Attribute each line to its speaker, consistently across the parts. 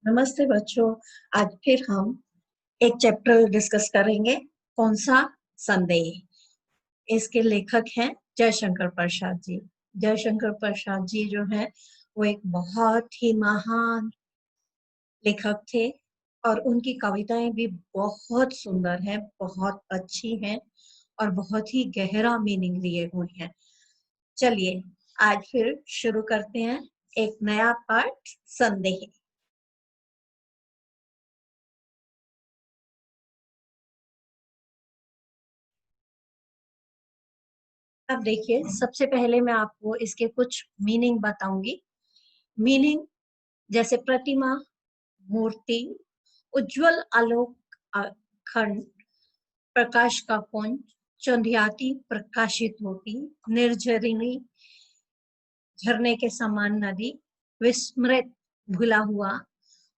Speaker 1: नमस्ते बच्चों। आज फिर हम एक चैप्टर डिस्कस करेंगे। कौन सा? संदेह। इसके लेखक हैं जयशंकर प्रसाद जी। जयशंकर प्रसाद जी जो है वो एक बहुत ही महान लेखक थे और उनकी कविताएं भी बहुत सुंदर हैं, बहुत अच्छी हैं और बहुत ही गहरा मीनिंग लिए हुए हैं। चलिए आज फिर शुरू करते हैं एक नया पाठ, संदेह। अब देखिए, सबसे पहले मैं आपको इसके कुछ मीनिंग बताऊंगी। मीनिंग जैसे प्रतिमा, मूर्ति, उज्जवल आलोक खंड, प्रकाश का पुंज, चंद्याती प्रकाशित होती, निर्झरिणी झरने के समान नदी, विस्मृत भुला हुआ,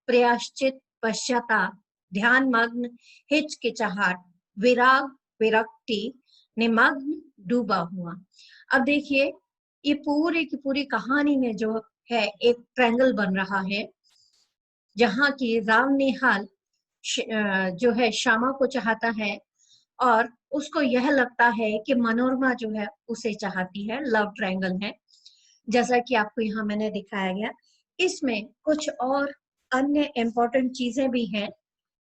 Speaker 1: प्रयाश्चित पश्चाताप, ध्यान मग्न हिचकिचाहट, विराग विरक्ति, निमग्न डूबा हुआ। अब देखिए, ये पूरी की पूरी कहानी में जो है एक ट्रायंगल बन रहा है, जहाँ की राम निहाल जो है श्यामा को चाहता है और उसको यह लगता है कि मनोरमा जो है उसे चाहती है। लव ट्रायंगल है, जैसा कि आपको यहाँ मैंने दिखाया गया। इसमें कुछ और अन्य इम्पोर्टेंट चीजें भी हैं,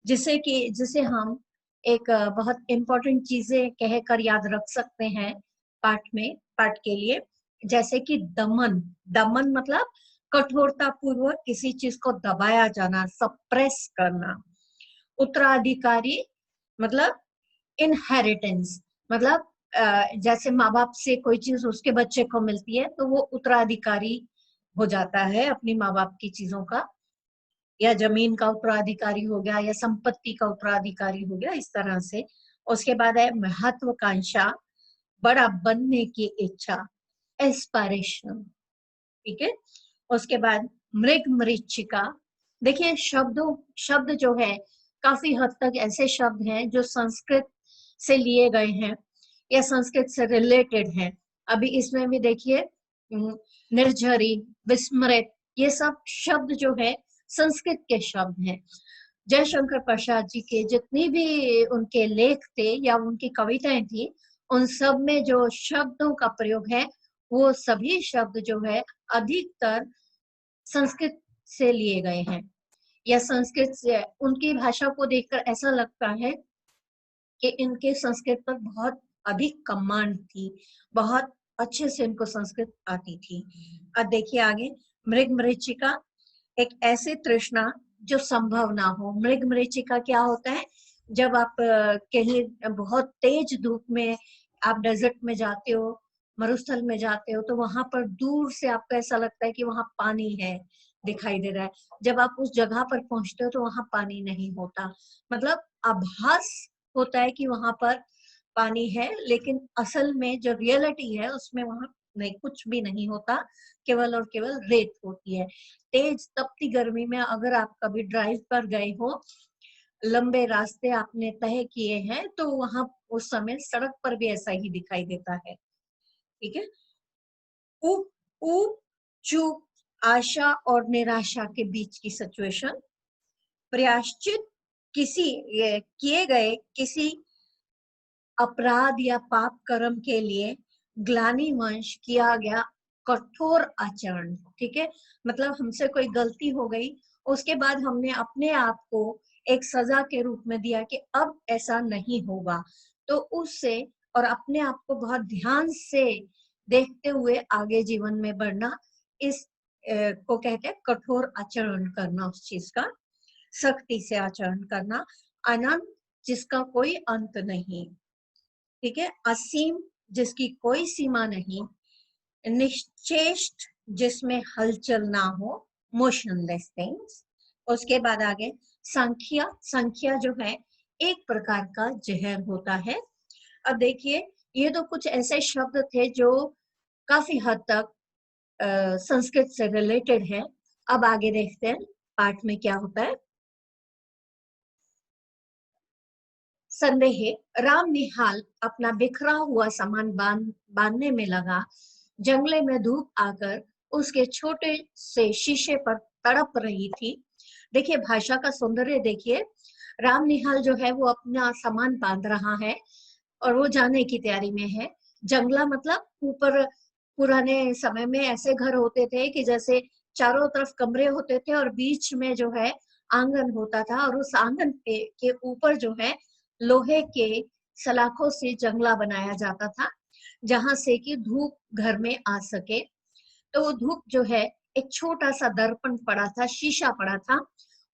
Speaker 1: जिसे हम एक बहुत इम्पोर्टेंट चीजें कहकर याद रख सकते हैं पाठ के लिए। जैसे कि दमन। दमन मतलब कठोरता पूर्वक किसी चीज को दबाया जाना, सप्रेस करना। उत्तराधिकारी मतलब इनहेरिटेंस, मतलब जैसे माँ बाप से कोई चीज उसके बच्चे को मिलती है तो वो उत्तराधिकारी हो जाता है अपनी माँ बाप की चीजों का, या जमीन का उत्तराधिकारी हो गया या संपत्ति का उत्तराधिकारी हो गया, इस तरह से। उसके बाद है महत्वाकांक्षा, बड़ा बनने की इच्छा, एस्पायरेशन। ठीक है। उसके बाद मृग मरीचिका। देखिए, शब्द जो है काफी हद तक ऐसे शब्द हैं जो संस्कृत से लिए गए हैं या संस्कृत से रिलेटेड हैं। अभी इसमें भी देखिए, निर्झरी, विस्मृत, ये सब शब्द जो है संस्कृत के शब्द हैं। जयशंकर प्रसाद जी के जितनी भी उनके लेख थे या उनकी कविताएं थी, उन सब में जो शब्दों का प्रयोग है वो सभी शब्द जो है अधिकतर संस्कृत से लिए गए हैं, या संस्कृत से। उनकी भाषा को देखकर ऐसा लगता है कि इनके संस्कृत पर बहुत अधिक कमांड थी, बहुत अच्छे से इनको संस्कृत आती थी। अब देखिए आगे, मृग मरीचिका, एक ऐसी तृष्णा जो संभव ना हो। मृग मरीचिका क्या होता है? जब आप कहीं बहुत तेज धूप में आप डेजर्ट में जाते हो, मरुस्थल में जाते हो, तो वहां पर दूर से आपको ऐसा लगता है कि वहां पानी है, दिखाई दे रहा है। जब आप उस जगह पर पहुंचते हो तो वहां पानी नहीं होता, मतलब आभास होता है कि वहां पर पानी है, लेकिन असल में जो रियलिटी है उसमें वहां नहीं, कुछ भी नहीं होता, केवल और केवल रेत होती है। तेज तपती गर्मी में अगर आप कभी ड्राइव पर गए हो, लंबे रास्ते आपने तय किए हैं, तो वहां उस समय सड़क पर भी ऐसा ही दिखाई देता है। ठीक है। ऊब ऊब चूप, आशा और निराशा के बीच की सिचुएशन, प्रयाश्चित, किए गए किसी अपराध या पाप कर्म के लिए ग्लानिवंश किया गया कठोर आचरण। ठीक है। मतलब हमसे कोई गलती हो गई, उसके बाद हमने अपने आप को एक सजा के रूप में दिया कि अब ऐसा नहीं होगा, तो उससे और अपने आप को बहुत ध्यान से देखते हुए आगे जीवन में बढ़ना, इस को कहते हैं कठोर आचरण करना, उस चीज का सख्ती से आचरण करना। अनंत, जिसका कोई अंत नहीं। ठीक है। असीम, जिसकी कोई सीमा नहीं। निश्चेष्ट, जिसमें हलचल ना हो, मोशनलेस थिंग्स। उसके बाद आगे संख्या। संख्या जो है एक प्रकार का जहर होता है। अब देखिए, ये तो कुछ ऐसे शब्द थे जो काफी हद तक संस्कृत से रिलेटेड है। अब आगे देखते हैं पाठ में क्या होता है। संदेह। राम निहाल अपना बिखरा हुआ सामान बांधने में लगा। जंगले में धूप आकर उसके छोटे से शीशे पर तड़प रही थी। देखिए भाषा का सौंदर्य देखिए, राम निहाल जो है वो अपना सामान बांध रहा है और वो जाने की तैयारी में है। जंगला मतलब ऊपर पुराने समय में ऐसे घर होते थे कि जैसे चारों तरफ कमरे होते थे और बीच में जो है आंगन होता था, और उस आंगन पे के ऊपर जो है लोहे के सलाखों से जंगला बनाया जाता था, जहां से कि धूप घर में आ सके। तो वो धूप जो है, एक छोटा सा दर्पण पड़ा था, शीशा पड़ा था,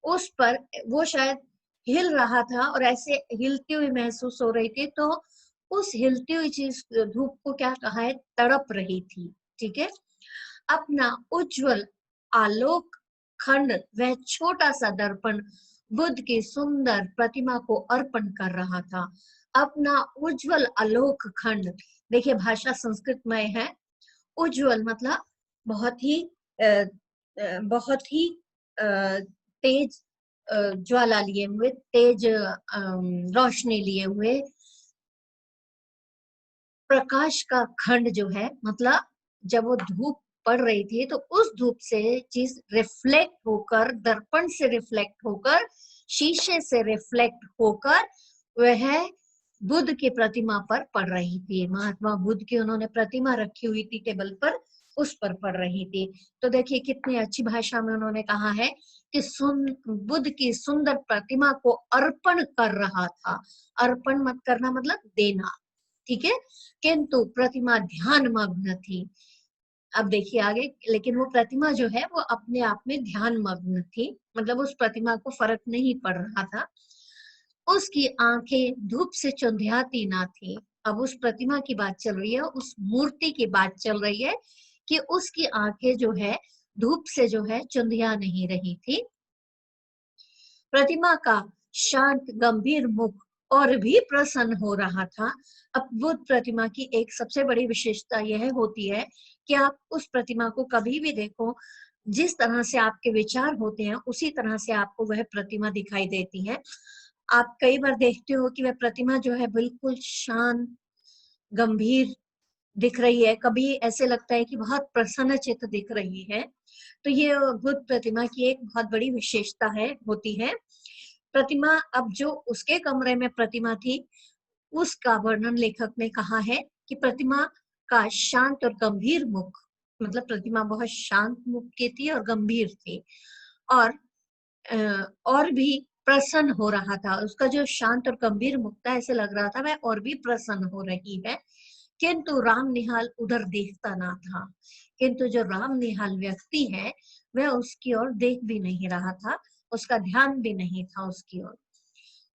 Speaker 1: उस पर वो शायद हिल रहा था और ऐसे हिलती हुई महसूस हो रही थी। तो उस हिलती हुई चीज धूप को क्या कहा है, तड़प रही थी। ठीक है, अपना उज्जवल आलोक खंड वह छोटा सा दर्पण बुद्ध की सुंदर प्रतिमा को अर्पण कर रहा था। अपना उज्जवल आलोक खंड, देखिए भाषा संस्कृतमय है। उज्जवल मतलब बहुत ही बहुत ही तेज ज्वाला लिए हुए, तेज रोशनी लिए हुए, प्रकाश का खंड जो है, मतलब जब वो धूप पड़ रही थी तो उस धूप से चीज रिफ्लेक्ट होकर, दर्पण से रिफ्लेक्ट होकर, शीशे से रिफ्लेक्ट होकर वह बुद्ध की प्रतिमा पर पड़ रही थी। महात्मा बुद्ध की उन्होंने प्रतिमा रखी हुई थी टेबल पर, उस पर पड़ रही थी। तो देखिए कितनी अच्छी भाषा में उन्होंने कहा है कि बुद्ध की सुंदर प्रतिमा को अर्पण कर रहा था। अर्पण मत करना मतलब देना, ठीक है, किंतु प्रतिमा ध्यान मग्न थी। अब देखिए आगे, लेकिन वो प्रतिमा जो है वो अपने आप में ध्यान मग्न थी, मतलब उस प्रतिमा को फर्क नहीं पड़ रहा था। उसकी आंखें धूप से चुंधियाती ना थी। अब उस प्रतिमा की बात चल रही है, उस मूर्ति की बात चल रही है कि उसकी आंखें जो है धूप से जो है चुंधिया नहीं रही थी। प्रतिमा का शांत गंभीर मुख और भी प्रसन्न हो रहा था। अब बुद्ध प्रतिमा की एक सबसे बड़ी विशेषता यह होती है कि आप उस प्रतिमा को कभी भी देखो, जिस तरह से आपके विचार होते हैं उसी तरह से आपको वह प्रतिमा दिखाई देती है। आप कई बार देखते हो कि वह प्रतिमा जो है बिल्कुल शांत गंभीर दिख रही है, कभी ऐसे लगता है कि बहुत प्रसन्न चित्त दिख रही है। तो ये बुद्ध प्रतिमा की एक बहुत बड़ी विशेषता है, होती है। प्रतिमा, अब जो उसके कमरे में प्रतिमा थी उसका वर्णन लेखक ने कहा है कि प्रतिमा का शांत और गंभीर मुख, मतलब प्रतिमा बहुत शांत मुख की थी और गंभीर थी, और और भी प्रसन्न हो रहा था। उसका जो शांत और गंभीर मुख था, ऐसे लग रहा था वह और भी प्रसन्न हो रही है। किंतु राम निहाल उधर देखता ना था। किंतु जो राम निहाल व्यक्ति है वह उसकी ओर देख भी नहीं रहा था, उसका ध्यान भी नहीं था उसकी ओर।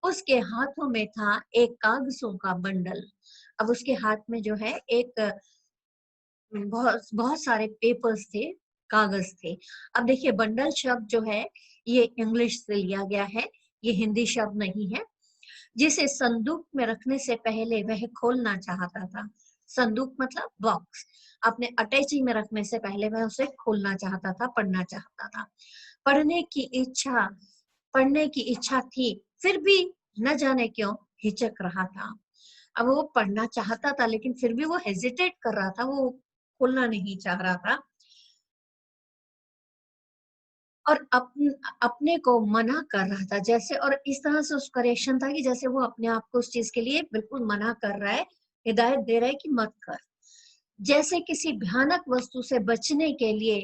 Speaker 1: उसके हाथों में था एक कागजों का बंडल। अब उसके हाथ में जो है एक बहुत बहुत सारे पेपर्स थे, कागज थे। अब देखिए बंडल शब्द जो है ये इंग्लिश से लिया गया है, ये हिंदी शब्द नहीं है। जिसे संदूक में रखने से पहले वह खोलना चाहता था। संदूक मतलब बॉक्स, अपने अटैची में रखने से पहले वह उसे खोलना चाहता था, पढ़ना चाहता था। पढ़ने की इच्छा पढ़ने की इच्छा थी, फिर भी न जाने क्यों हिचक रहा था। अब वो पढ़ना चाहता था लेकिन फिर भी वो हेजिटेट कर रहा था, वो खोलना नहीं चाह रहा था और अपने को मना कर रहा था जैसे, और इस तरह से उसका रिएक्शन था कि जैसे वो अपने आप को उस चीज के लिए बिल्कुल मना कर रहा है, हिदायत दे रहा है कि मत कर। जैसे किसी भयानक वस्तु से बचने के लिए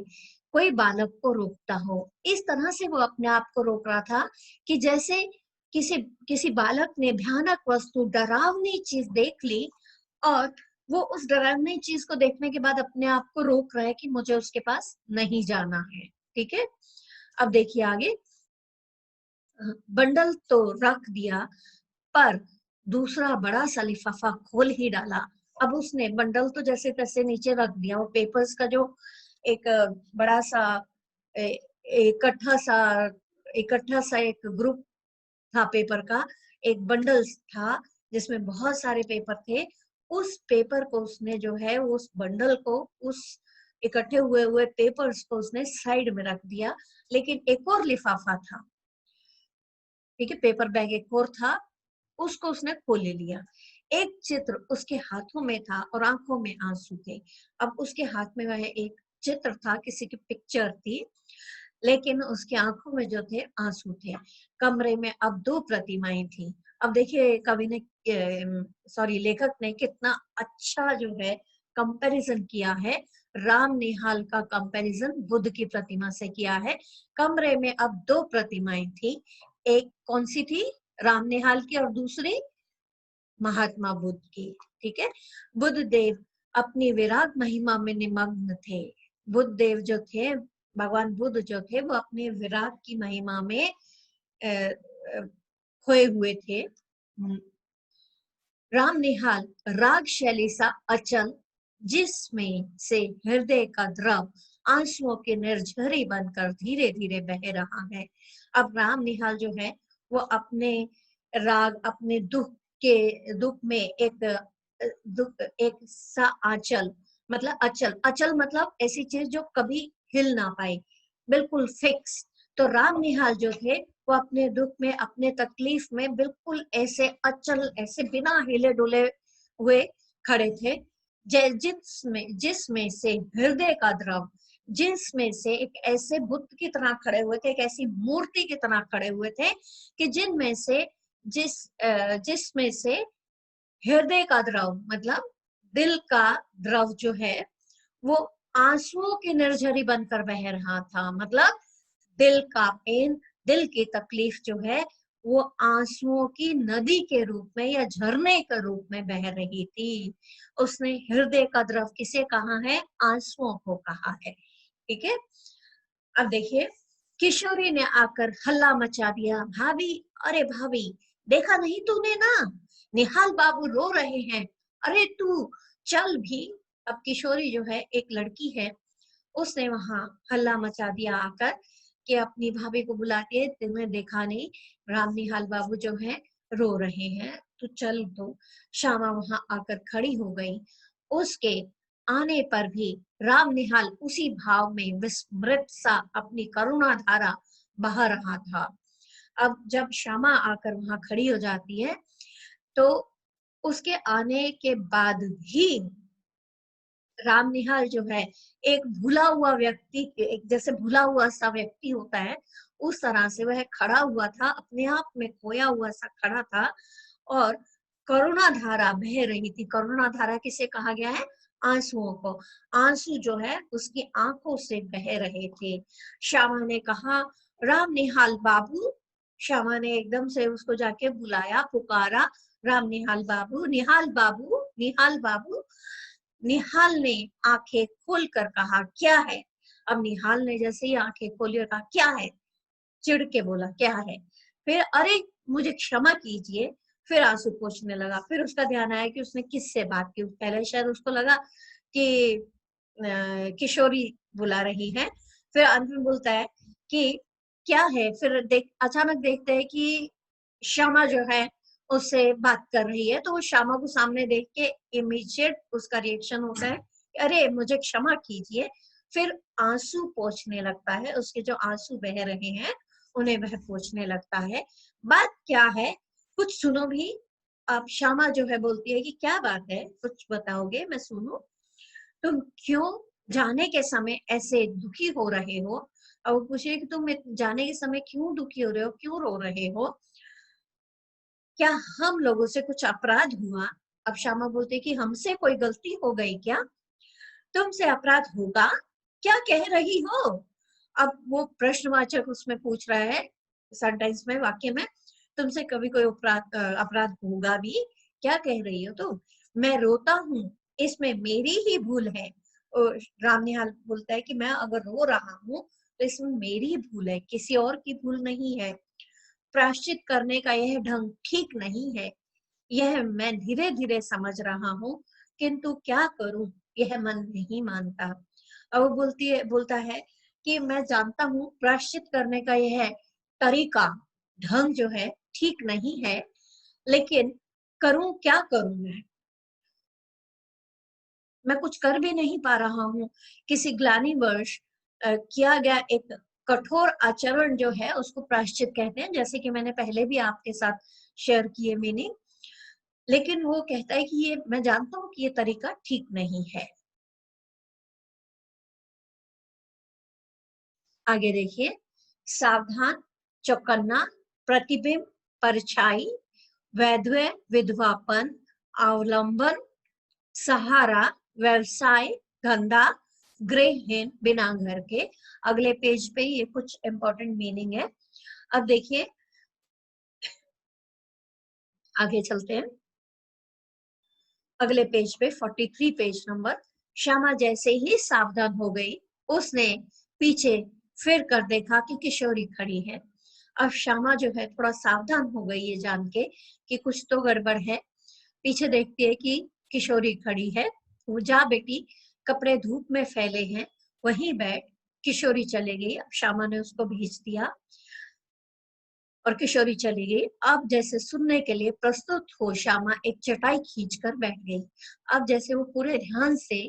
Speaker 1: कोई बालक को रोकता हो, इस तरह से वो अपने आप को रोक रहा था कि जैसे किसी किसी बालक ने भयानक वस्तु, डरावनी चीज देख ली और वो उस डरावनी चीज को देखने के बाद अपने आप को रोक रहा है कि मुझे उसके पास नहीं जाना है। ठीक है, अब देखिए आगे, बंडल तो रख दिया पर दूसरा बड़ा सा लिफाफा खोल ही डाला। अब उसने बंडल तो जैसे तैसे नीचे रख दिया, वो पेपर्स का जो एक बड़ा सा ए- इकट्ठा सा इकट्ठा सा एक ग्रुप था पेपर का, एक बंडल था जिसमें बहुत सारे पेपर थे। उस पेपर को उसने जो है, उस बंडल को, उस इकट्ठे हुए हुए पेपर्स को उसने साइड में रख दिया। लेकिन एक और लिफाफा था, ठीक है, पेपर बैग एक और था, उसको उसने खोल ले लिया। एक चित्र उसके हाथों में था और आंखों में आंसू थे। अब उसके हाथ में वह एक चित्र था, किसी की पिक्चर थी, लेकिन उसकी आंखों में जो थे आंसू थे। कमरे में अब 2 प्रतिमाएं थी। अब देखिए कवि ने सॉरी लेखक ने कितना अच्छा जो है कंपैरिजन किया है। राम निहाल का कंपैरिजन बुद्ध की प्रतिमा से किया है। कमरे में अब 2 प्रतिमाएं थी। एक कौन सी थी? राम निहाल की, और दूसरी महात्मा बुद्ध की। ठीक है। बुद्ध देव अपनी विराग महिमा में निमग्न थे। बुद्ध देव जो थे, भगवान बुद्ध जो थे, वो अपने विराग की महिमा में खोए हुए थे। राम निहाल राग शैली सा अचल, जिसमें से हृदय का द्रव आंसुओं की निर्झरी बनकर धीरे धीरे बह रहा है। अब राम निहाल जो है वो अपने राग, अपने दुख में एक सा आंचल, मतलब अचल, अचल मतलब ऐसी चीज जो कभी हिल ना पाए, बिल्कुल फिक्स। तो राम निहाल जो थे वो अपने दुख में, अपने तकलीफ में बिल्कुल ऐसे अचल, ऐसे बिना हिले डुले हुए खड़े थे। जिसमें से हृदय का द्रव, जिसमें से एक ऐसे बुद्ध की तरह खड़े हुए थे, एक ऐसी मूर्ति की तरह खड़े हुए थे कि जिनमें से जिसमें से हृदय का द्रव, मतलब दिल का द्रव जो है वो आंसुओं की निर्झरी बनकर बह रहा था। मतलब दिल का पेन, दिल की तकलीफ जो है वो आंसुओं की नदी के रूप में या झरने के रूप में बह रही थी। उसने हृदय का द्रव किसे कहा है? आंसुओं को कहा है। ठीक है। अब देखिए, किशोरी ने आकर हल्ला मचा दिया, भाभी, अरे भाभी, देखा नहीं तूने ना, निहाल बाबू रो रहे हैं, अरे तू चल भी। अब किशोरी जो है, एक लड़की है, उसने वहां हल्ला मचा दिया आकर कि अपनी भाभी को बुला के, तुम्हें देखा नहीं, राम निहाल बाबू जो है रो रहे हैं, तो चल दो। श्यामा वहां आकर खड़ी हो गई। उसके आने पर भी राम निहाल उसी भाव में विस्मृत सा अपनी करुणा धारा बहा रहा था। अब जब श्यामा आकर वहां खड़ी हो जाती है तो उसके आने के बाद भी राम निहाल जो है एक भूला हुआ व्यक्ति, एक जैसे भूला हुआ सा व्यक्ति होता है, उस तरह से वह खड़ा हुआ था, अपने आप में खोया हुआ सा खड़ा था, और करुणा धारा बह रही थी। करुणा धारा किसे कहा गया है? आंसुओं को। आंसू जो है उसकी आंखों से बह रहे थे। श्यामा ने कहा, राम निहाल बाबू। श्यामा ने एकदम से उसको जाके बुलाया, पुकारा, राम निहाल बाबू, निहाल बाबू, निहाल बाबू। निहाल ने आंखें खोलकर कहा, क्या है? अब निहाल ने जैसे ही आंखें खोली और कहा, क्या है? चिढ़ के बोला, क्या है? फिर, अरे मुझे क्षमा कीजिए। फिर आंसू पोंछने लगा। फिर उसका ध्यान आया कि उसने किससे बात की। पहले शायद उसको लगा कि किशोरी बुला रही है। फिर अंत में बोलता है कि क्या है? फिर अचानक देखते हैं कि श्यामा जो है उससे बात कर रही है। तो वो श्यामा को सामने देख के इमीडिएट उसका रिएक्शन होता है, अरे मुझे क्षमा कीजिए। फिर आंसू पोंछने लगता है, उसके जो आंसू बह रहे हैं उन्हें वह पोंछने लगता है। बात क्या है? कुछ सुनो भी। अब श्यामा जो है बोलती है कि क्या बात है, कुछ बताओगे, मैं सुनूं। तुम क्यों जाने के समय ऐसे दुखी हो रहे हो? और वो पूछे कि तुम जाने के समय क्यों दुखी हो रहे हो, क्यों रो रहे हो? क्या हम लोगों से कुछ अपराध हुआ? अब श्यामा बोलते कि हमसे कोई गलती हो गई क्या? तुमसे अपराध होगा? क्या कह रही हो? अब वो प्रश्नवाचक उसमें पूछ रहा है, सेंटेंस में, वाक्य में, तुमसे कभी कोई अपराध होगा भी? क्या कह रही हो तुम? मैं रोता हूँ, इसमें मेरी ही भूल है। और राम निहाल बोलता है कि मैं अगर रो रहा हूँ तो इसमें मेरी भूल है, किसी और की भूल नहीं है। प्रायश्चित करने का यह ढंग ठीक नहीं है, यह मैं धीरे धीरे समझ रहा हूँ, किंतु क्या करूं, यह मन नहीं मानता। और वो बोलता है कि मैं जानता हूँ प्रायश्चित करने का यह तरीका, ढंग जो है ठीक नहीं है, लेकिन करूं क्या करूं? मैं कुछ कर भी नहीं पा रहा हूँ। किसी ग्लानिवश किया गया एक कठोर आचरण जो है उसको प्रायश्चित कहते हैं, जैसे कि मैंने पहले भी आपके साथ शेयर किए मीनिंग। लेकिन वो कहता है कि ये मैं जानता हूँ कि ये तरीका ठीक नहीं है। आगे देखिए, सावधान, चौकन्ना, प्रतिबिंब, परछाई, वैधव्य, विधवापन, अवलंबन, सहारा, व्यवसाय, धंधा, गृहहीन, बिना घर के। अगले पेज पे ये कुछ इंपॉर्टेंट मीनिंग है। अब देखिए, आगे चलते हैं अगले पेज पे, 43 पेज नंबर। श्यामा जैसे ही सावधान हो गई, उसने पीछे फिर कर देखा कि किशोरी खड़ी है। अब श्यामा जो है थोड़ा सावधान हो गई ये जान के कि कुछ तो गड़बड़ है। पीछे देखती है कि किशोरी खड़ी है। वो, जा बेटी, कपड़े धूप में फैले हैं, वहीं बैठ। किशोरी चले गई। अब श्यामा ने उसको भेज दिया और किशोरी चली गई। अब जैसे सुनने के लिए प्रस्तुत हो, श्यामा एक चटाई खींचकर बैठ गई। अब जैसे वो पूरे ध्यान से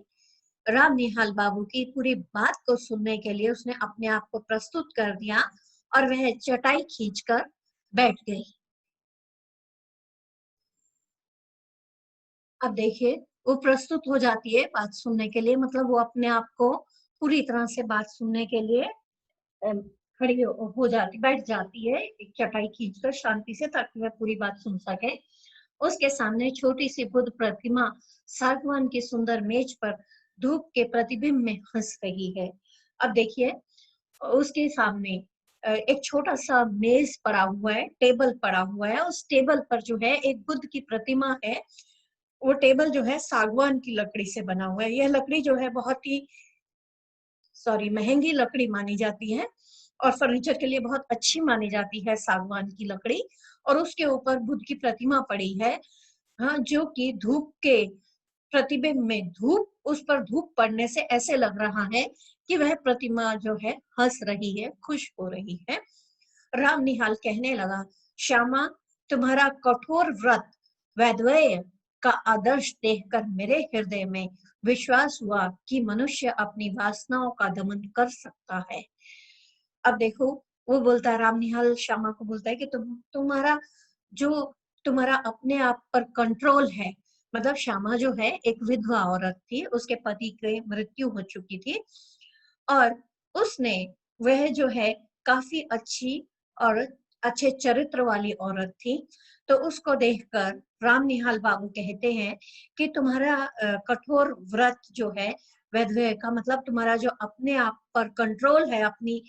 Speaker 1: राम निहाल बाबू की पूरी बात को सुनने के लिए उसने अपने आप को प्रस्तुत कर दिया और वह चटाई खींचकर बैठ गई। अब देखिए, वो प्रस्तुत हो जाती है बात सुनने के लिए, मतलब वो अपने आप को पूरी तरह से बात सुनने के लिए खड़ी हो जाती, बैठ जाती है एक चटाई खींचकर शांति से, ताकि वह पूरी बात सुन सके। उसके सामने छोटी सी बुद्ध प्रतिमा सागवान की सुंदर मेज पर धूप के प्रतिबिंब में हंस रही है। अब देखिए, उसके सामने एक छोटा सा मेज पड़ा हुआ है, टेबल पड़ा हुआ है। उस टेबल पर जो है एक बुद्ध की प्रतिमा है। वो टेबल जो है सागवान की लकड़ी से बना हुआ है। यह लकड़ी जो है बहुत ही महंगी लकड़ी मानी जाती है और फर्नीचर के लिए बहुत अच्छी मानी जाती है सागवान की लकड़ी। और उसके ऊपर बुद्ध की प्रतिमा पड़ी है, हाँ, जो कि धूप के प्रतिबिंब में, धूप उस पर धूप पड़ने से ऐसे लग रहा है कि वह प्रतिमा जो है हंस रही है, खुश हो रही है। राम निहाल कहने लगा, श्यामा, तुम्हारा कठोर व्रत वैद्वय का आदर्श देखकर मेरे हृदय में विश्वास हुआ कि मनुष्य अपनी वासनाओं का दमन कर सकता है। अब देखो, वो बोलता है, राम निहाल श्यामा को बोलता है कि तुम्हारा अपने आप पर कंट्रोल है। मतलब श्यामा जो है एक विधवा औरत थी, उसके पति की मृत्यु हो चुकी थी और उसने, वह जो है काफी अच्छी और अच्छे चरित्र वाली औरत थी। तो उसको देखकर राम निहाल बाबू कहते हैं कि तुम्हारा कठोर व्रत जो है वैधव्य का, मतलब तुम्हारा जो अपने आप पर कंट्रोल है, अपनी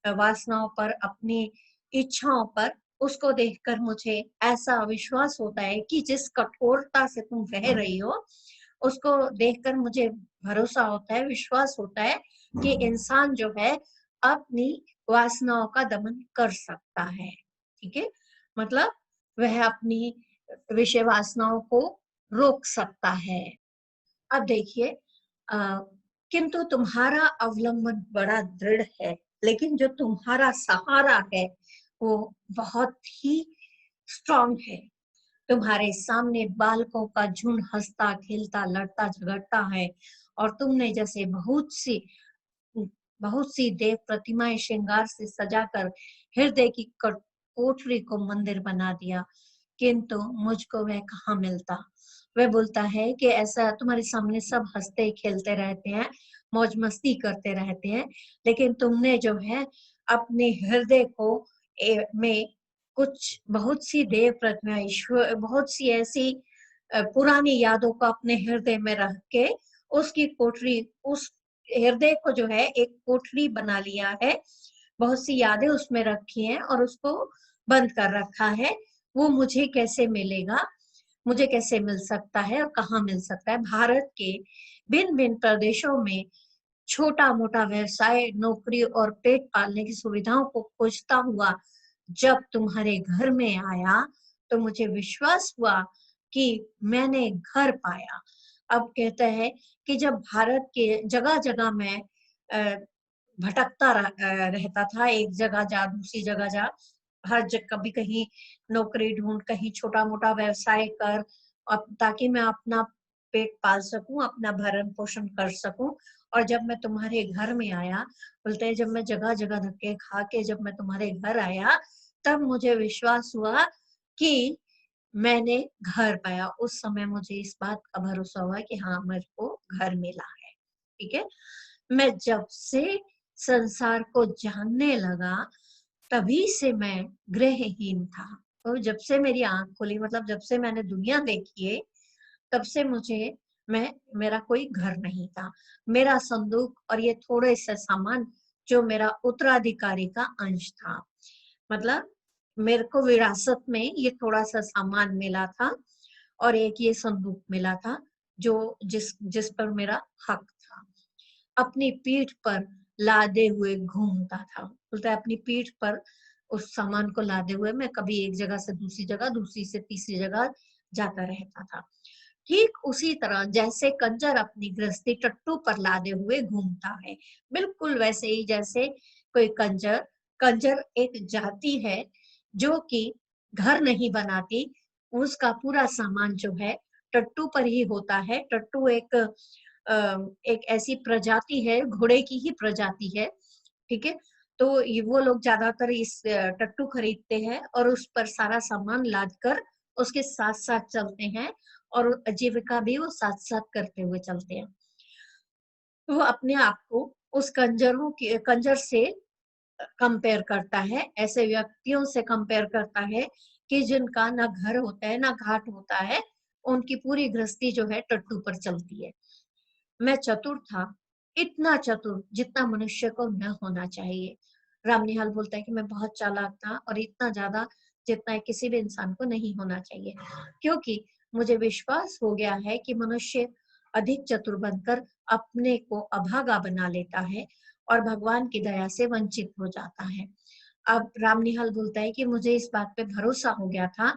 Speaker 1: वासनाओं पर, अपनी इच्छाओं पर, उसको देखकर मुझे ऐसा विश्वास होता है कि जिस कठोरता से तुम कह रही हो, उसको देखकर मुझे भरोसा होता है, विश्वास होता है कि इंसान जो है अपनी वासनाओं का दमन कर सकता है। ठीक है, मतलब वह अपनी विषय वासनाओं को रोक सकता है। अब देखिए, किंतु तुम्हारा अवलंबन बड़ा दृढ़ है, लेकिन जो तुम्हारा सहारा है वो बहुत ही स्ट्रांग है। तुम्हारे सामने बालकों का झुंड हंसता खेलता लड़ता झगड़ता है और तुमने जैसे बहुत सी देव प्रतिमाएं श्रृंगार से सजाकर हृदय की कोठरी को मंदिर बना दिया, किंतु मुझको वह कहाँ मिलता। वह बोलता है कि ऐसा तुम्हारे सामने सब हंसते खेलते रहते हैं, मौज मस्ती करते रहते हैं, लेकिन तुमने जो है अपने हृदय को में कुछ बहुत सी देव प्रतिमा, ईश्वर, बहुत सी ऐसी पुरानी यादों को अपने हृदय में रख के उसकी कोठरी, उस हृदय को जो है एक कोठरी बना लिया है, बहुत सी यादें उसमें रखी हैं और उसको बंद कर रखा है। वो मुझे कैसे मिलेगा, मुझे कैसे मिल सकता है और कहाँ मिल सकता है। भारत के भिन्न भिन्न प्रदेशों में छोटा मोटा व्यवसाय, नौकरी और पेट पालने की सुविधाओं को खोजता हुआ जब तुम्हारे घर में आया तो मुझे विश्वास हुआ कि मैंने घर पाया। अब कहता है कि जब भारत के जगह जगह में भटकता रहता था, एक जगह जा दूसरी जगह जा, हर जगह कभी कहीं नौकरी ढूंढ, कहीं छोटा मोटा व्यवसाय कर, ताकि मैं अपना पेट पाल सकूं, अपना भरण पोषण कर सकूं। और जब मैं तुम्हारे घर में आया, बोलते हैं, जब मैं जगह जगह धक्के खा के जब मैं तुम्हारे घर आया तब मुझे विश्वास हुआ कि मैंने घर पाया। उस समय मुझे इस बात का भरोसा हुआ कि हाँ, मेरे को घर मिला है। ठीक है, मैं जब से संसार को जानने लगा, तभी से मैं गृहहीन था। तो जब से मेरी आंख खुली, मतलब जब से मैंने दुनिया देखी है, तब से मेरा कोई घर नहीं था। मेरा संदूक और ये थोड़े से सामान जो मेरा उत्तराधिकारी का अंश था, मतलब मेरे को विरासत में ये थोड़ा सा सामान मिला था और एक ये संदूक मिला था जो जिस जिस पर मेरा हक था। अपनी पीठ पर लादे हुए घूमता था। बोलता है अपनी पीठ पर उस सामान को लादे हुए मैं कभी एक जगह से दूसरी जगह, दूसरी से तीसरी जगह जाता रहता था। ठीक उसी तरह जैसे कंजर अपनी गृहस्थी टट्टू पर लादे हुए घूमता है, बिल्कुल वैसे ही जैसे कोई कंजर कंजर एक जाति है जो कि घर नहीं बनाती, उसका पूरा सामान जो है टट्टू पर ही होता है। टट्टू एक ऐसी प्रजाति है, घोड़े की ही प्रजाति है, ठीक है। तो ये वो लोग ज्यादातर इस टट्टू खरीदते हैं और उस पर सारा सामान लाद कर उसके साथ साथ चलते हैं और आजीविका भी वो साथ साथ करते हुए चलते हैं। तो वो अपने आप को उस कंजर से कंपेयर करता है, ऐसे व्यक्तियों से कंपेयर करता है कि जिनका ना घर होता है ना घाट होता है, उनकी पूरी गृहस्थी जो है टट्टू पर चलती है। मैं चतुर था, इतना चतुर जितना मनुष्य को न होना चाहिए। राम निहाल बोलता है कि मैं बहुत चालाक था और इतना ज्यादा जितना किसी भी इंसान को नहीं होना चाहिए, क्योंकि मुझे विश्वास हो गया है कि मनुष्य अधिक चतुर बनकर अपने को अभागा बना लेता है और भगवान की दया से वंचित हो जाता है। अब राम निहाल बोलता है कि मुझे इस बात पे भरोसा हो गया था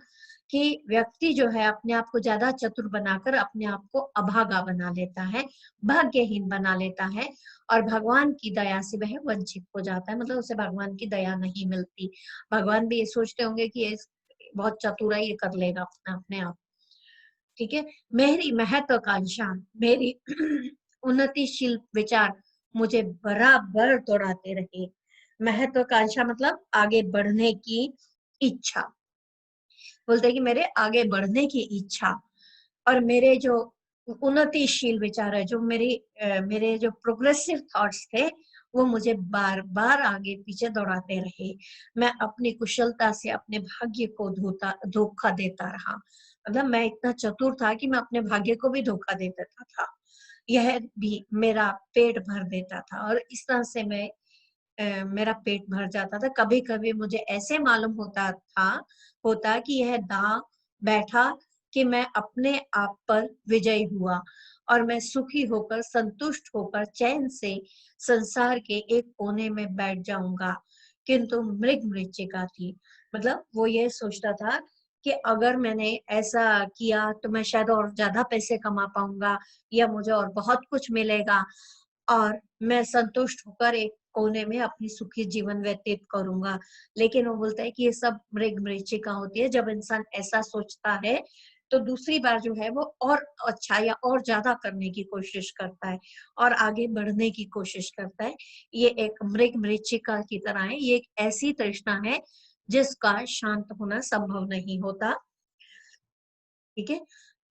Speaker 1: कि व्यक्ति जो है अपने आप को ज्यादा चतुर बनाकर अपने आप को अभागा बना लेता है, भाग्यहीन बना लेता है और भगवान की दया से वह वंचित हो जाता है, मतलब उसे भगवान की दया नहीं मिलती। भगवान भी ये सोचते होंगे कि ये बहुत चतुर है, ये कर लेगा अपना अपने आप, ठीक है। मेरी महत्वाकांक्षा, मेरी उन्नतिशील विचार मुझे बराबर दौड़ाते रहे। महत्वाकांक्षा मतलब आगे बढ़ने की इच्छा। बोलते हैं कि मेरे आगे बढ़ने की इच्छा और मेरे जो उन्नतिशील विचार है, जो मेरे जो प्रोग्रेसिव थॉट्स थे, वो मुझे बार बार आगे पीछे दौड़ाते रहे। मैं अपनी कुशलता से अपने भाग्य को धोखा देता रहा। मतलब मैं इतना चतुर था कि मैं अपने भाग्य को भी धोखा दे देता था। यह भी मेरा पेट भर देता था और इस तरह से मेरा पेट भर जाता था। कभी कभी मुझे ऐसे मालूम होता कि यह दांव बैठा कि मैं अपने आप पर विजयी हुआ और मैं सुखी होकर, संतुष्ट होकर चैन से संसार के एक कोने में बैठ जाऊंगा। किंतु मृग मृच्छिका थी, मतलब वो ये सोचता था कि अगर मैंने ऐसा किया तो मैं शायद और ज्यादा पैसे कमा पाऊंगा या मुझे और बहुत कुछ मिलेगा और मैं संतुष्ट होकर एक कोने में अपनी सुखी जीवन व्यतीत करूंगा। लेकिन वो बोलता है कि ये सब मृग मरीचिका होती है। जब इंसान ऐसा सोचता है तो दूसरी बार जो है वो और अच्छा या और ज्यादा करने की कोशिश करता है और आगे बढ़ने की कोशिश करता है। ये एक मृग मरीचिका की तरह है। ये एक ऐसी तृष्णा है जिसका शांत होना संभव नहीं होता, ठीक है।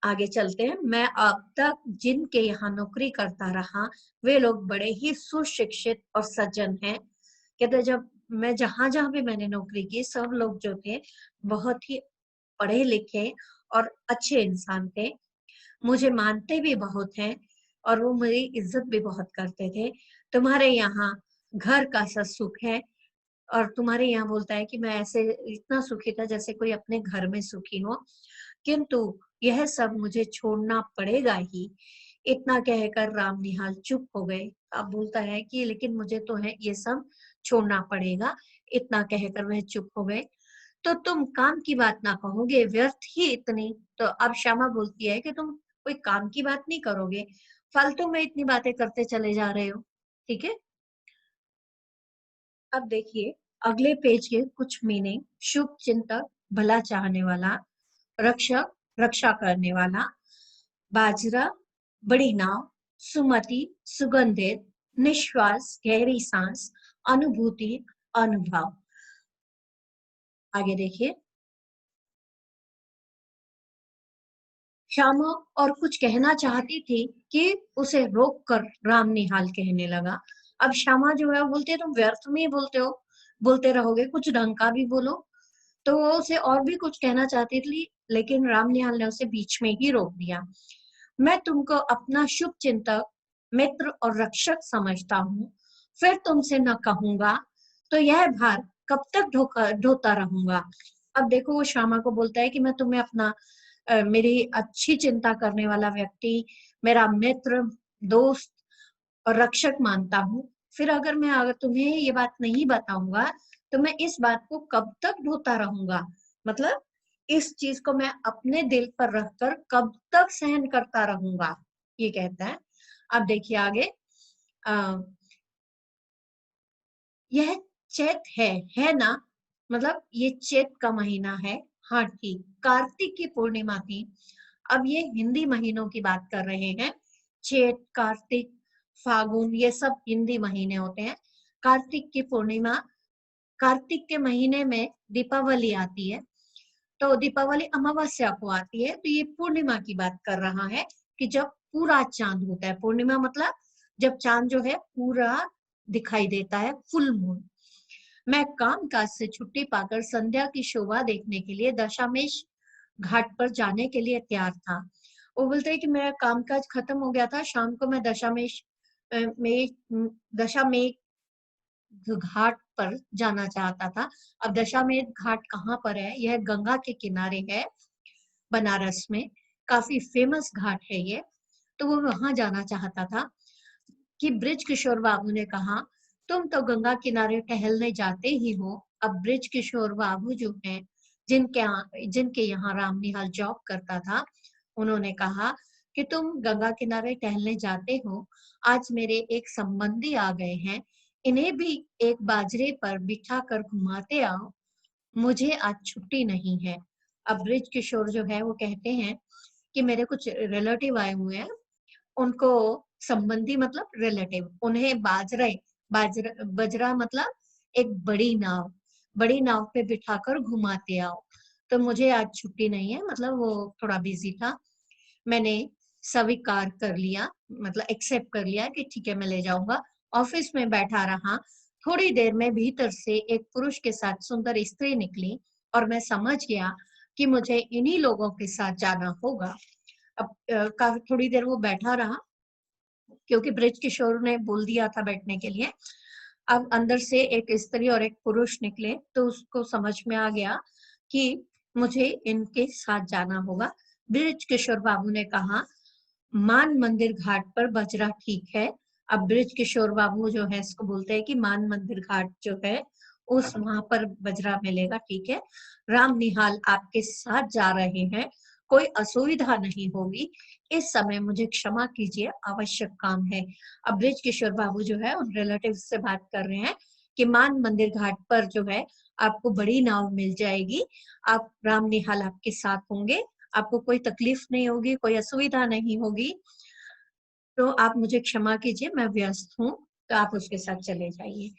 Speaker 1: आगे चलते हैं। मैं अब तक जिनके यहाँ नौकरी करता रहा वे लोग बड़े ही सुशिक्षित और सज्जन हैं। कहते जब मैं जहां जहां भी मैंने नौकरी की, सब लोग जो थे बहुत ही पढ़े लिखे और अच्छे इंसान थे। मुझे मानते भी बहुत हैं और वो मेरी इज्जत भी बहुत करते थे। तुम्हारे यहाँ घर का सा सुख है और तुम्हारे यहाँ बोलता है कि मैं ऐसे इतना सुखी था जैसे कोई अपने घर में सुखी हो, किंतु यह सब मुझे छोड़ना पड़ेगा ही। इतना कहकर राम निहाल चुप हो गए। अब बोलता है कि लेकिन मुझे तो है ये सब छोड़ना पड़ेगा। इतना कहकर वह चुप हो गए। तो तुम काम की बात ना कहोगे, व्यर्थ ही इतनी। तो अब श्यामा बोलती है कि तुम कोई काम की बात नहीं करोगे, फालतू में इतनी बातें करते चले जा रहे हो, ठीक है। अब देखिए अगले पेज के कुछ मीनिंग। शुभ चिंतक, भला चाहने वाला, रक्षक, रक्षा करने वाला, बाजरा, बड़ी नाव, सुमति, सुगंधित, निश्वास, गहरी सांस, अनुभूति, अनुभव। आगे देखिए। श्यामा और कुछ कहना चाहती थी कि उसे रोक कर राम निहाल कहने लगा, अब श्यामा जो है वो बोलती है तुम व्यर्थ में ही बोलते हो, बोलते रहोगे, कुछ ढंग का भी बोलो। तो वो उसे और भी कुछ कहना चाहती थी, लेकिन राम निहाल ने उसे बीच में ही रोक दिया। मैं तुमको अपना शुभ चिंतक, मित्र और रक्षक समझता हूँ, फिर तुमसे न कहूंगा तो यह भार कब तक ढोता रहूंगा। अब देखो वो श्यामा को बोलता है कि मैं तुम्हें अपना मेरी अच्छी चिंता करने वाला व्यक्ति, मेरा मित्र, दोस्त और रक्षक मानता हूँ, फिर अगर तुम्हें ये बात नहीं बताऊंगा तो मैं इस बात को कब तक ढोता रहूंगा, मतलब इस चीज को मैं अपने दिल पर रखकर कब तक सहन करता रहूंगा, ये कहता है। अब देखिए आगे, आ, यह चैत है ना, मतलब ये चैत का महीना है। हाँ ठीक, कार्तिक की पूर्णिमा थी। अब ये हिंदी महीनों की बात कर रहे हैं, चैत, कार्तिक, फागुन, ये सब हिंदी महीने होते हैं। कार्तिक की पूर्णिमा, कार्तिक के महीने में दीपावली आती है, तो दीपावली अमावस्या को आती है, तो ये पूर्णिमा की बात कर रहा है कि जब पूरा चांद होता है। पूर्णिमा मतलब जब चांद जो है पूरा दिखाई देता है, फुल मून। मैं काम काज से छुट्टी पाकर संध्या की शोभा देखने के लिए दशामेश घाट पर जाने के लिए तैयार था। वो बोलते हैं कि मेरा काम काज खत्म हो गया था, शाम को मैं दशामेश घाट पर जाना चाहता था। अब दशामेध घाट कहाँ पर है? यह गंगा के किनारे है, बनारस में, काफी फेमस घाट है ये। तो वो वहां जाना चाहता था कि ब्रिज किशोर बाबू ने कहा तुम तो गंगा किनारे टहलने जाते ही हो। अब ब्रिज किशोर बाबू जो हैं, जिनके यहाँ राम निहाल जॉब करता था, उन्होंने कहा कि तुम गंगा किनारे टहलने जाते हो, आज मेरे एक संबंधी आ गए हैं, इन्हें भी एक बाजरे पर बिठा कर घुमाते आओ, मुझे आज छुट्टी नहीं है। अब ब्रिज किशोर जो है वो कहते हैं कि मेरे कुछ रिलेटिव आए हुए हैं, उनको, संबंधी मतलब रिलेटिव, उन्हें बजरा मतलब एक बड़ी नाव पे बिठाकर घुमाते आओ, तो मुझे आज छुट्टी नहीं है, मतलब वो थोड़ा बिजी था। मैंने स्वीकार कर लिया, मतलब एक्सेप्ट कर लिया कि ठीक है मैं ले जाऊंगा। ऑफिस में बैठा रहा, थोड़ी देर में भीतर से एक पुरुष के साथ सुंदर स्त्री निकली और मैं समझ गया कि मुझे इन्हीं लोगों के साथ जाना होगा। अब काफी थोड़ी देर वो बैठा रहा, क्योंकि ब्रिज किशोर ने बोल दिया था बैठने के लिए। अब अंदर से एक स्त्री और एक पुरुष निकले, तो उसको समझ में आ गया कि मुझे इनके साथ जाना होगा। ब्रिज किशोर बाबू ने कहा मान मंदिर घाट पर बजरा ठीक है। अब ब्रिज किशोर बाबू जो है इसको बोलते हैं कि मान मंदिर घाट जो है उस वहां पर बजरा मिलेगा, ठीक है। राम निहाल आपके साथ जा रहे हैं, कोई असुविधा नहीं होगी, इस समय मुझे क्षमा कीजिए, आवश्यक काम है। अब ब्रिज किशोर बाबू जो है उन रिलेटिव से बात कर रहे हैं कि मान मंदिर घाट पर जो है आपको बड़ी नाव मिल जाएगी, आप राम निहाल आपके साथ होंगे, आपको कोई तकलीफ नहीं होगी, कोई असुविधा नहीं होगी, तो आप मुझे क्षमा कीजिए, मैं व्यस्त हूँ, तो आप उसके साथ चले जाइए।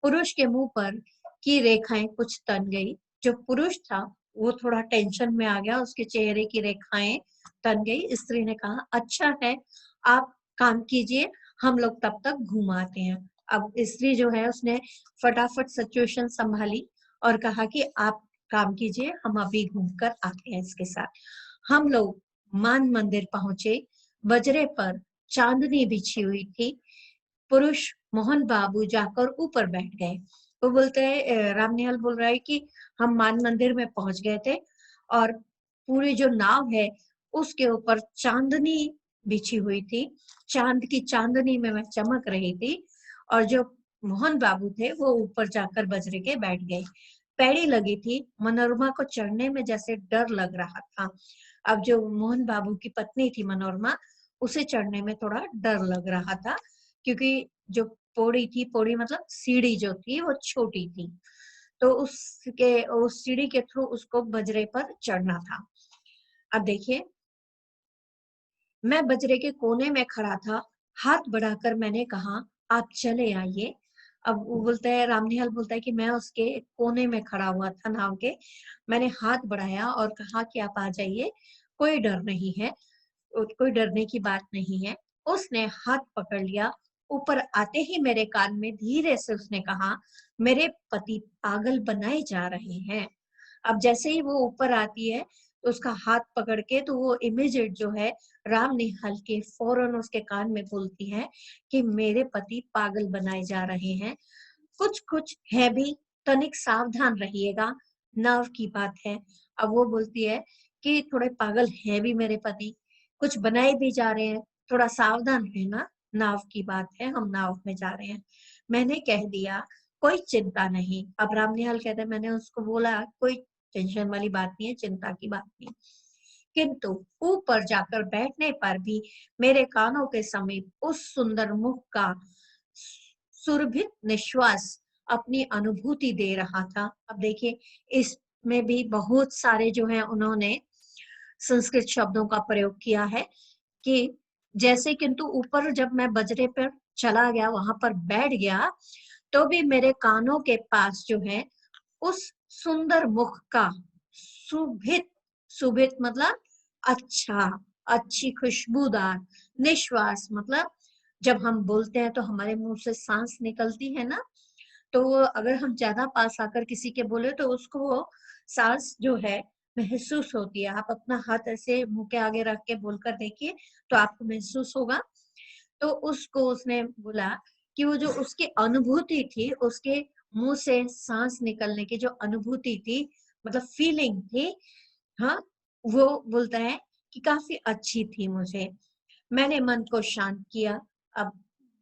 Speaker 1: पुरुष के मुंह पर की रेखाएं कुछ तन गई। जो पुरुष था वो थोड़ा टेंशन में आ गया, उसके चेहरे की रेखाएं तन गई। स्त्री ने कहा अच्छा है, आप काम कीजिए, हम लोग तब तक घूम आते हैं। अब स्त्री जो है उसने फटाफट सिचुएशन संभाली और कहा कि आप काम कीजिए, हम अभी घूम कर आते हैं इसके साथ। हम लोग मान मंदिर पहुंचे, बजरे पर चांदनी बिछी हुई थी। पुरुष मोहन बाबू जाकर ऊपर बैठ गए। वो बोलते हैं, राम निहाल बोल रहा है कि हम मान मंदिर में पहुंच गए थे और पूरी जो नाव है उसके ऊपर चांदनी बिछी हुई थी, चांद की चांदनी में मैं चमक रही थी, और जो मोहन बाबू थे वो ऊपर जाकर बजरे के बैठ गए। पैड़ी लगी थी, मनोरमा को चढ़ने में जैसे डर लग रहा था। अब जो मोहन बाबू की पत्नी थी मनोरमा, उसे चढ़ने में थोड़ा डर लग रहा था, क्योंकि जो पौड़ी मतलब सीढ़ी जो थी वो छोटी थी, तो उस सीढ़ी के थ्रू उसको बजरे पर चढ़ना था। अब देखिए, मैं बजरे के कोने में खड़ा था, हाथ बढ़ाकर मैंने कहा आप चले आइए। अब वो बोलता है, रामनिहाल बोलता है कि मैं उसके कोने में खड़ा हुआ था नाव के, मैंने हाथ बढ़ाया और कहा कि आप आ जाइए, कोई डर नहीं है, कोई डरने की बात नहीं है। उसने हाथ पकड़ लिया, ऊपर आते ही मेरे कान में धीरे से उसने कहा, मेरे पति पागल बनाए जा रहे हैं। अब जैसे ही वो ऊपर आती है तो उसका हाथ पकड़ के तो वो इमीडिएट जो है राम निहाल के फौरन उसके कान में बोलती है कि मेरे पति पागल बनाए जा रहे हैं, कुछ कुछ है भी, तनिक सावधान रहिएगा, नर्व की बात है। अब वो बोलती है कि थोड़े पागल है भी मेरे पति, कुछ बनाए भी जा रहे हैं, थोड़ा सावधान रहना, नाव की बात है, हम नाव में जा रहे हैं। मैंने कह दिया कोई चिंता नहीं। अब राम निहाल कहते हैं मैंने उसको बोला कोई टेंशन वाली बात नहीं है, चिंता की बात नहीं। किंतु ऊपर जाकर बैठने पर भी मेरे कानों के समीप उस सुंदर मुख का सुरभित निश्वास अपनी अनुभूति दे रहा था। अब देखिए इसमें भी बहुत सारे जो है उन्होंने संस्कृत शब्दों का प्रयोग किया है कि जैसे, किंतु ऊपर जब मैं बजरे पर चला गया, वहां पर बैठ गया, तो भी मेरे कानों के पास जो है उस सुंदर मुख का सुभित, सुभित मतलब अच्छा, अच्छी खुशबूदार, निश्वास मतलब जब हम बोलते हैं तो हमारे मुंह से सांस निकलती है ना, तो अगर हम ज्यादा पास आकर किसी के बोले तो उसको वो सांस जो है महसूस होती है। आप अपना हाथ ऐसे मुंह के आगे रख के बोलकर देखिए तो आपको महसूस होगा। तो उसको उसने बोला कि वो जो उसकी अनुभूति थी, उसके मुंह से सांस निकलने की जो अनुभूति थी, मतलब फीलिंग थी, हाँ, वो बोलता है कि काफी अच्छी थी मुझे। मैंने मन को शांत किया। अब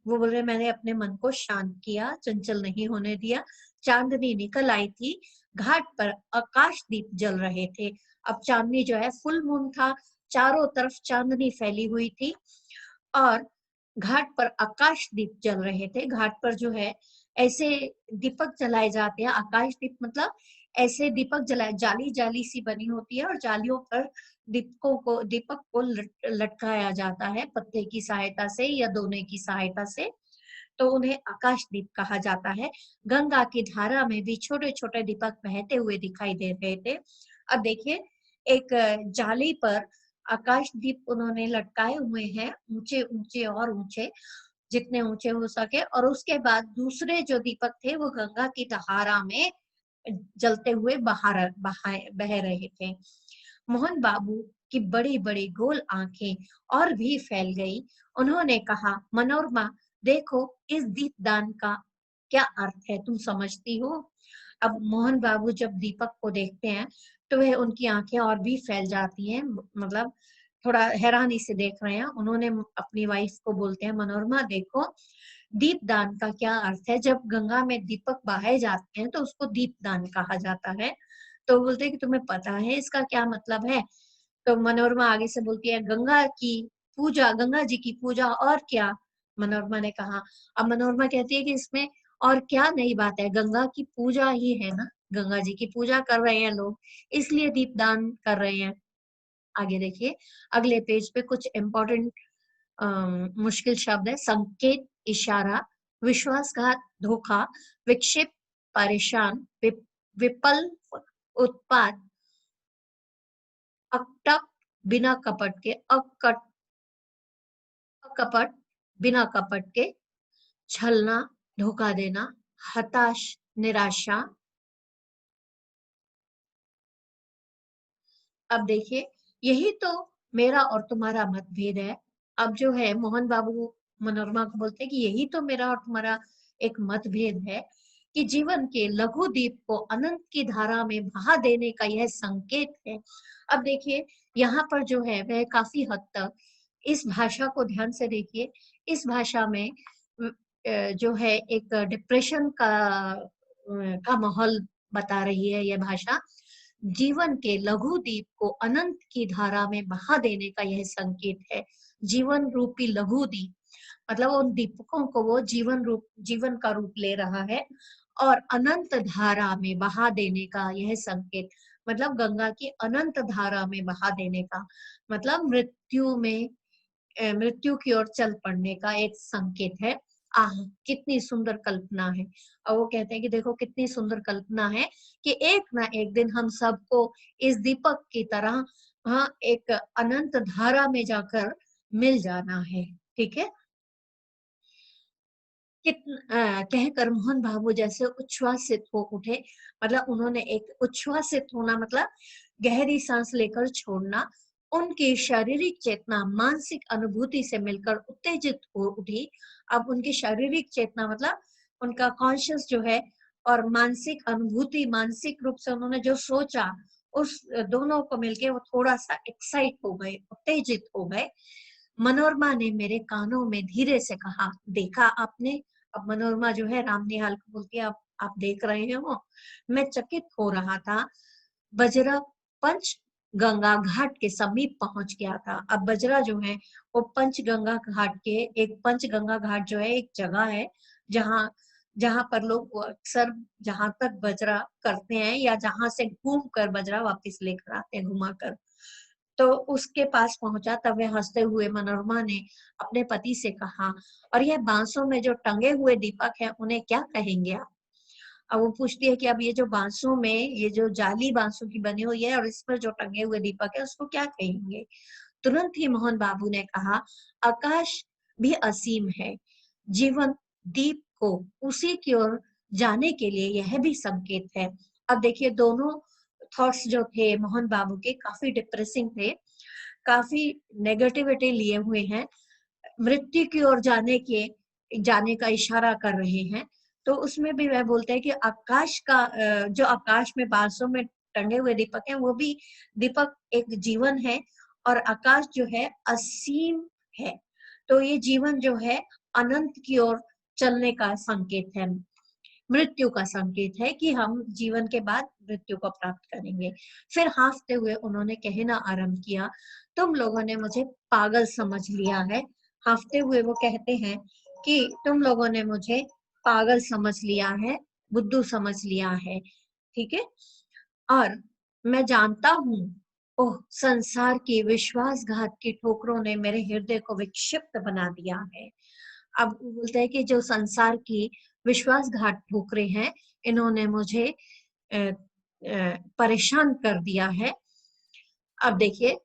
Speaker 1: वो बोल रहे मैंने अपने मन को शांत किया, चंचल नहीं होने दिया। चांदनी निकल आई थी, घाट पर आकाश दीप जल रहे थे। अब चांदनी जो है, फुल मून था, चारों तरफ चांदनी फैली हुई थी और घाट पर आकाश दीप जल रहे थे। घाट पर जो है ऐसे दीपक जलाए जाते हैं, आकाश दीप मतलब ऐसे दीपक जलाए, जाली जाली सी बनी होती है और जालियों पर दीपक को लटकाया जाता है पत्ते की सहायता से या दोने की सहायता से, तो उन्हें आकाश दीप कहा जाता है। गंगा की धारा में भी छोटे छोटे दीपक बहते हुए दिखाई दे रहे थे। अब देखिए एक जाली पर आकाश दीप उन्होंने लटकाए हुए हैं, ऊंचे ऊंचे और ऊंचे, जितने ऊंचे हो सके, और उसके बाद दूसरे जो दीपक थे वो गंगा की धारा में जलते हुए बह रहे थे। मोहन बाबू की बड़ी बड़ी गोल आंखें और भी फैल गई। उन्होंने कहा, मनोरमा देखो इस दीपदान का क्या अर्थ है, तुम समझती हो? अब मोहन बाबू जब दीपक को देखते हैं तो वह उनकी आंखें और भी फैल जाती हैं, मतलब थोड़ा हैरानी से देख रहे हैं। उन्होंने अपनी वाइफ को बोलते हैं, मनोरमा देखो दीपदान का क्या अर्थ है। जब गंगा में दीपक बहाए जाते हैं तो उसको दीपदान कहा जाता है। तो बोलते हैं कि तुम्हें पता है इसका क्या मतलब है? तो मनोरमा आगे से बोलती है, गंगा की पूजा, गंगा जी की पूजा, और क्या? मनोरमा ने कहा। अब मनोरमा कहती है कि इसमें और क्या नई बात है, गंगा की पूजा ही है ना, गंगा जी की पूजा कर रहे हैं लोग, इसलिए दीपदान कर रहे हैं। आगे देखिए, अगले पेज पे कुछ इंपॉर्टेंट मुश्किल शब्द है। संकेत, इशारा, विश्वासघात, धोखा, विक्षेप, परेशान, विपल, उत्पात, अकटक, बिना कपट के, अकपट, बिना कपट के, छलना, धोखा देना, हताश, निराशा। अब देखिए यही तो मेरा और तुम्हारा मतभेद है। अब जो है मोहन बाबू मनोरमा को बोलते हैं कि यही तो मेरा और तुम्हारा एक मतभेद है कि जीवन के लघु द्वीप को अनंत की धारा में बहा देने का यह संकेत है। अब देखिए यहाँ पर जो है वह काफी हद तक, इस भाषा को ध्यान से देखिए, इस भाषा में जो है एक डिप्रेशन का माहौल बता रही है यह भाषा। जीवन के लघु द्वीप को अनंत की धारा में बहा देने का यह संकेत है। जीवन रूपी लघु द्वीप मतलब उन दीपकों को वो जीवन का रूप ले रहा है, और अनंत धारा में बहा देने का यह संकेत मतलब गंगा की अनंत धारा में बहा देने का मतलब मृत्यु की ओर चल पड़ने का एक संकेत है। आह, कितनी सुंदर कल्पना है। और वो कहते हैं कि देखो कितनी सुंदर कल्पना है कि एक ना एक दिन हम सबको इस दीपक की तरह, हाँ, एक अनंत धारा में जाकर मिल जाना है। ठीक है। कहकर मोहन बाबू जैसे उच्छ्वासित हो उठे। मतलब उन्होंने एक उच्छ्वासित होना मतलब गहरी सांस लेकर छोड़ना। उनकी शारीरिक चेतना मानसिक अनुभूति से मिलकर उत्तेजित हो उठी। अब उनकी शारीरिक चेतना मतलब उनका कॉन्शियस जो है और मानसिक अनुभूति, मानसिक रूप से उन्होंने जो सोचा, उस दोनों को मिलके वो थोड़ा सा एक्साइट हो गए, उत्तेजित हो गए। मनोरमा ने मेरे कानों में धीरे से कहा, देखा आपने? अब मनोरमा जो है राम निहाल को बोलती है, आप देख रहे हो? मैं चकित हो रहा था। बजरा पंच गंगा घाट के समीप पहुंच गया था। अब बजरा जो है वो पंचगंगा घाट के, एक पंचगंगा घाट जो है एक जगह है जहाँ जहाँ पर लोग अक्सर जहां तक बजरा करते हैं या जहां से घूम कर बजरा वापस लेकर आते हैं घुमा कर, तो उसके पास पहुंचा। तब वह हंसते हुए मनोरमा ने अपने पति से कहा, और यह बांसों में जो टंगे हुए दीपक है उन्हें क्या कहेंगे आप? अब वो पूछती है कि अब ये जो बांसों में, ये जो जाली बांसों की बनी हुई है और इस पर जो टंगे हुए दीपक है उसको क्या कहेंगे? तुरंत ही मोहन बाबू ने कहा, आकाश भी असीम है, जीवन दीप को उसी की ओर जाने के लिए यह भी संकेत है। अब देखिए दोनों थॉट्स जो थे मोहन बाबू के काफी डिप्रेसिंग थे, काफी नेगेटिविटी लिए हुए हैं, मृत्यु की ओर जाने का इशारा कर रहे हैं। तो उसमें भी वह बोलते हैं कि आकाश का जो आकाश में बांसों में टंगे हुए दीपक हैं वो भी दीपक एक जीवन है, और आकाश जो है असीम है। तो ये जीवन जो है अनंत की ओर चलने का संकेत है, मृत्यु का संकेत है कि हम जीवन के बाद मृत्यु को प्राप्त करेंगे। फिर हाँफते हुए उन्होंने कहना आरंभ किया, तुम लोगों ने मुझे पागल समझ लिया है। हाँफते हुए वो कहते हैं कि तुम लोगों ने मुझे पागल समझ लिया है, बुद्धू समझ लिया है, ठीक है। और मैं जानता हूँ, ओह संसार की विश्वासघात की ठोकरों ने मेरे हृदय को विक्षिप्त बना दिया है। अब बोलते हैं कि जो संसार की विश्वासघात ठोकरें हैं, इन्होंने मुझे परेशान कर दिया है। अब देखिए,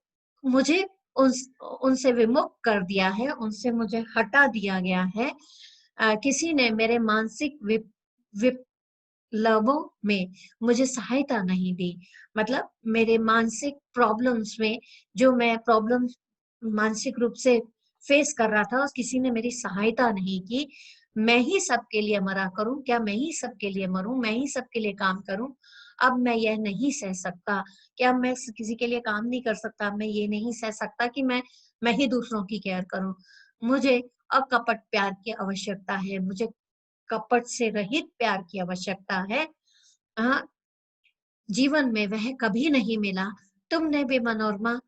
Speaker 1: मुझे उनसे विमुख कर दिया है, उनसे मुझे हटा दिया गया है। किसी ने मेरे मानसिक विप्लवों में मुझे सहायता नहीं दी। मतलब मेरे मानसिक प्रॉब्लम्स में, जो मैं प्रॉब्लम्स मानसिक रूप से फेस कर रहा था, किसी ने मेरी सहायता नहीं की। मैं ही सबके लिए मरा करूं क्या? मैं ही सबके लिए मरूं? मैं ही सबके लिए काम करूं? अब मैं यह नहीं सह सकता। क्या मैं किसी के लिए काम नहीं कर सकता? मैं ये नहीं सह सकता कि मैं ही दूसरों की केयर करूं। मुझे अकपट प्यार की आवश्यकता है, मुझे कपट से रहित प्यार की आवश्यकता है। हाँ, जीवन में वह कभी नहीं मिला। तुमने भी मनोरमा,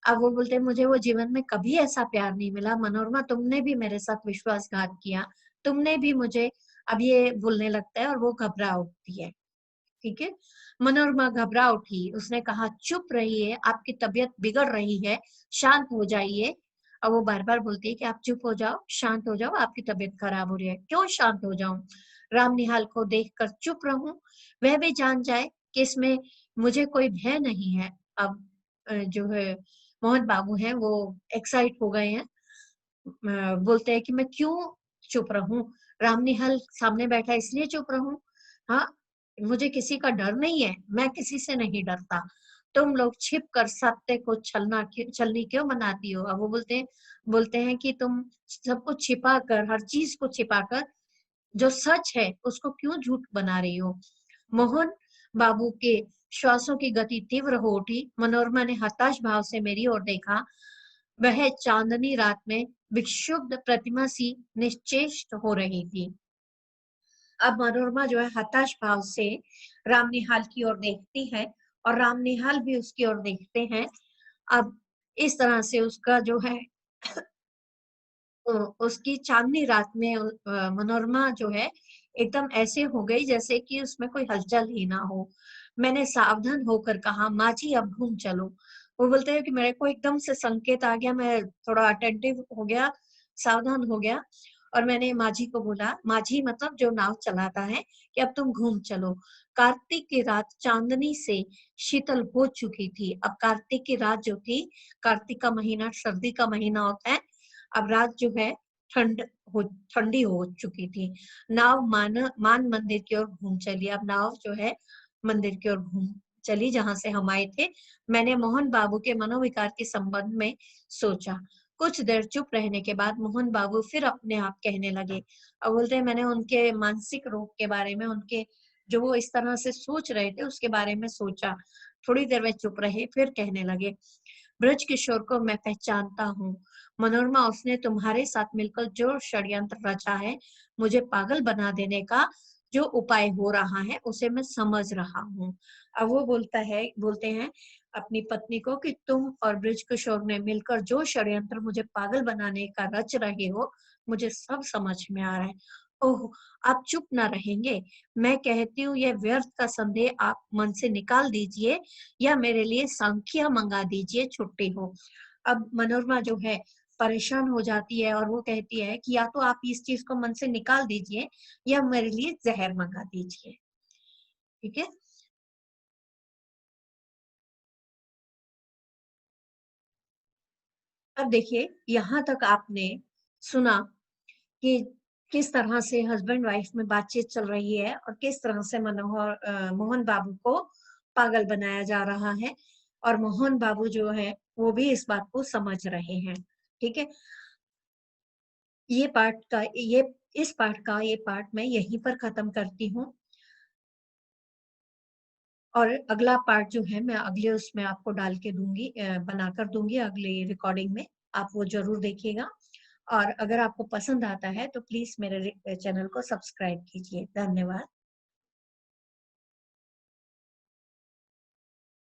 Speaker 1: अब वो बोलते मुझे वो जीवन में कभी ऐसा प्यार नहीं मिला। मनोरमा तुमने भी मेरे साथ विश्वासघात किया, तुमने भी मुझे, अब ये बोलने लगता है और वो घबरा उठती है, ठीक है। मनोरमा घबरा उठी, उसने कहा चुप रहिए, आपकी तबीयत बिगड़ रही है, शांत हो जाइए। अब वो बार बार बोलती है कि आप चुप हो जाओ, शांत हो जाओ, आपकी तबीयत खराब हो रही है। क्यों शांत हो जाऊं? राम निहाल को देखकर चुप रहूं, वह भी जान जाए कि इसमें मुझे कोई भय नहीं है। अब जो है मोहन बाबू हैं वो एक्साइट हो गए हैं। बोलते हैं कि मैं क्यों चुप रहूं? राम निहाल सामने बैठा इसलिए चुप रहूं? हाँ, मुझे किसी का डर नहीं है, मैं किसी से नहीं डरता। तुम लोग छिप कर सत्य को छलनी क्यों बनाती हो? अब वो बोलते हैं कि तुम सब कुछ छिपा कर, हर चीज को छिपा कर जो सच है उसको क्यों झूठ बना रही हो? मोहन बाबू के श्वासों की गति तीव्र हो उठी। मनोरमा ने हताश भाव से मेरी ओर देखा। वह चांदनी रात में विक्षुब्ध प्रतिमा सी निश्चेष्ट हो रही थी। अब मनोरमा जो है हताश भाव से राम निहाल की ओर देखती है और राम निहाल भी उसकी ओर देखते हैं। अब इस तरह से उसका जो है उसकी चांदनी रात में मनोरमा जो है एकदम ऐसे हो गई जैसे कि उसमें कोई हलचल ही ना हो। मैंने सावधान होकर कहा, माँ जी अब घूम चलो। वो बोलते हैं कि मेरे को एकदम से संकेत आ गया, मैं थोड़ा अटेंटिव हो गया, सावधान हो गया, और मैंने माँ जी को बोला, माँ जी मतलब जो नाव चलाता है, कि अब तुम घूम चलो। कार्तिक की रात चांदनी से शीतल हो चुकी थी। अब कार्तिक की रात जो थी, कार्तिक का महीना सर्दी का महीना होता है, अब रात जो है ठंड हो ठंडी हो चुकी थी। नाव मान मंदिर की ओर घूम चली। अब नाव जो है मंदिर की ओर घूम चली जहां से हम आए थे। मैंने मोहन बाबू के मनोविकार के संबंध में सोचा। कुछ देर चुप रहने के बाद मोहन बाबू फिर अपने आप कहने लगे। अब बोलते हैं मैंने उनके मानसिक रोग के बारे में, उनके जो वो इस तरह से सोच रहे थे उसके बारे में सोचा। थोड़ी देर वे चुप रहे, फिर कहने लगे, ब्रज किशोर को मैं पहचानता हूँ। मनोरमा, उसने तुम्हारे साथ मिलकर जो षड्यंत्र रचा है, मुझे पागल बना देने का जो उपाय हो रहा है उसे मैं समझ रहा हूँ। अब वो बोलते हैं अपनी पत्नी को कि तुम और ब्रज किशोर ने मिलकर जो षड्यंत्र मुझे पागल बनाने का रच रहे हो, मुझे सब समझ में आ रहा है। ओह, आप चुप ना रहेंगे? मैं कहती हूँ यह व्यर्थ का संदेह आप मन से निकाल दीजिए या मेरे लिए सांख्या मंगा दीजिए, छुट्टी हो। अब मनोरमा जो है परेशान हो जाती है और वो कहती है कि या तो आप इस चीज को मन से निकाल दीजिए या मेरे लिए जहर मंगा दीजिए। ठीक है। अब देखिए, यहाँ तक आपने सुना कि किस तरह से हस्बैंड वाइफ में बातचीत चल रही है और किस तरह से मोहन बाबू को पागल बनाया जा रहा है, और मोहन बाबू जो है वो भी इस बात को समझ रहे हैं। ठीक है। ये पार्ट का ये इस पार्ट मैं यहीं पर खत्म करती हूँ, और अगला पार्ट जो है मैं अगले उसमें आपको डाल के दूंगी, बनाकर दूंगी अगले रिकॉर्डिंग में। आप वो जरूर देखिएगा, और अगर आपको पसंद आता है तो प्लीज मेरे चैनल को सब्सक्राइब कीजिए। धन्यवाद।